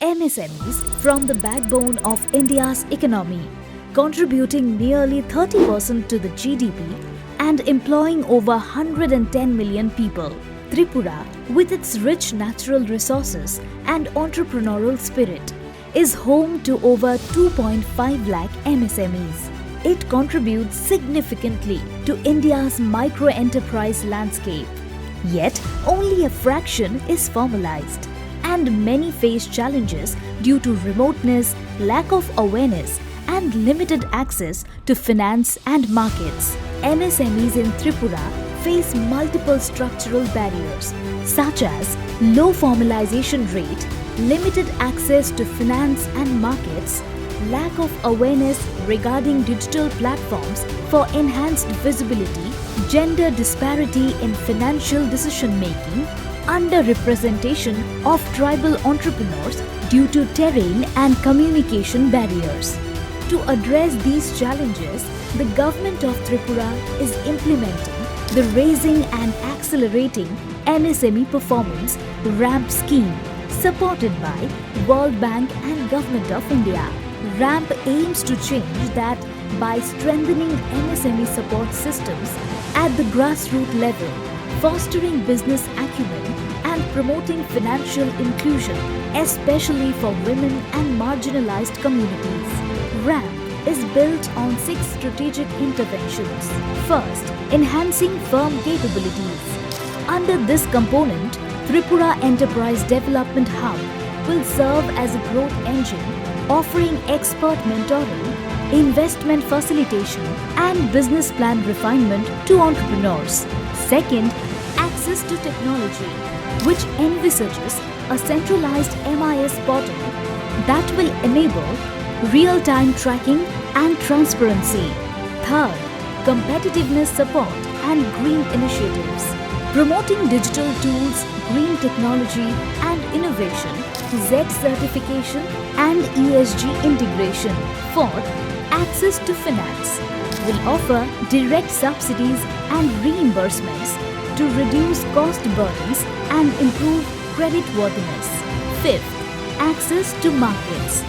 MSMEs form the backbone of India's economy, contributing nearly 30% to the GDP and employing over 110 million people. Tripura, with its rich natural resources and entrepreneurial spirit, is home to over 2.5 lakh MSMEs. It contributes significantly to India's micro-enterprise landscape. Yet, only a fraction is formalized, and many face challenges due to remoteness, lack of awareness, and limited access to finance and markets. MSMEs in Tripura face multiple structural barriers such as low formalization rate, limited access to finance and markets, lack of awareness regarding digital platforms for enhanced visibility, gender disparity in financial decision-making, underrepresentation of tribal entrepreneurs due to terrain and communication barriers. To address these challenges, the government of Tripura is implementing the Raising and Accelerating MSME Performance RAMP scheme, supported by World Bank and Government of India. RAMP aims to change that by strengthening MSME support systems at the grassroots level, fostering business acumen and promoting financial inclusion, especially for women and marginalized communities. RAMP is built on 6 strategic interventions. First, enhancing firm capabilities. Under this component, Tripura Enterprise Development Hub will serve as a growth engine, offering expert mentoring, investment facilitation, and business plan refinement to entrepreneurs. Second, access to technology, which envisages a centralized MIS portal that will enable real-time tracking and transparency. Third, competitiveness support and green initiatives, promoting digital tools, green technology and innovation, Z certification and ESG integration. Fourth, access to finance will offer direct subsidies and reimbursements to reduce cost burdens and improve creditworthiness. Fifth, access to markets.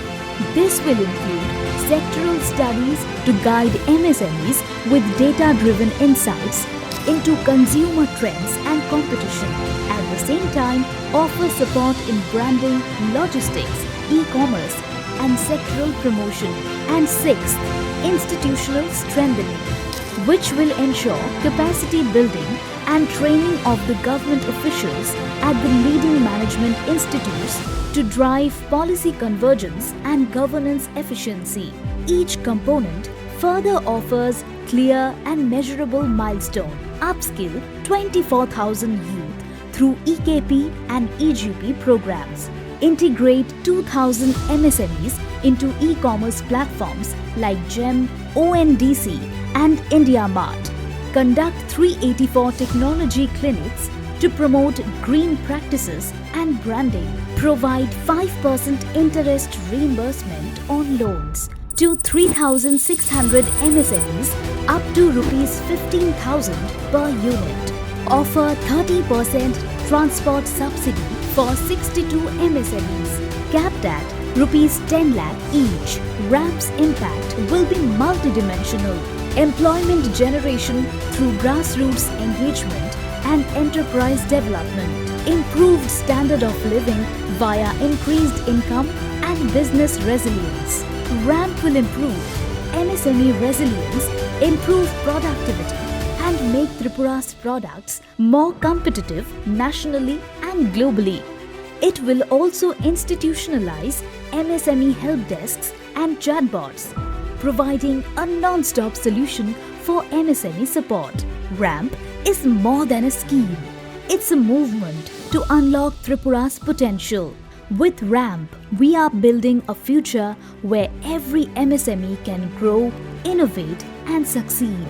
This will include sectoral studies to guide MSMEs with data-driven insights into consumer trends and competition. At the same time, offer support in branding, logistics, e-commerce, and sectoral promotion. And sixth, institutional strengthening, which will ensure capacity building and training of the government officials at the leading management institutes to drive policy convergence and governance efficiency. Each component further offers clear and measurable milestone. Upskill 24,000 youth through EKP and EGP programs. Integrate 2,000 MSMEs into e-commerce platforms like GEM, ONDC and IndiaMart. Conduct 384 technology clinics to promote green practices and branding. Provide 5% interest reimbursement on loans to 3,600 MSMEs up to Rs 15,000 per unit. Offer 30% transport subsidy for 62 MSMEs, capped at Rs 10 lakh each. RAMP's impact will be multidimensional. Employment generation through grassroots engagement and enterprise development. Improved standard of living via increased income and business resilience. RAMP will improve MSME resilience, improve productivity, and make Tripura's products more competitive nationally and globally. It will also institutionalize MSME help desks and chatbots, providing a non-stop solution for MSME support. RAMP is more than a scheme. It's a movement to unlock Tripura's potential. With RAMP, we are building a future where every MSME can grow, innovate, and succeed.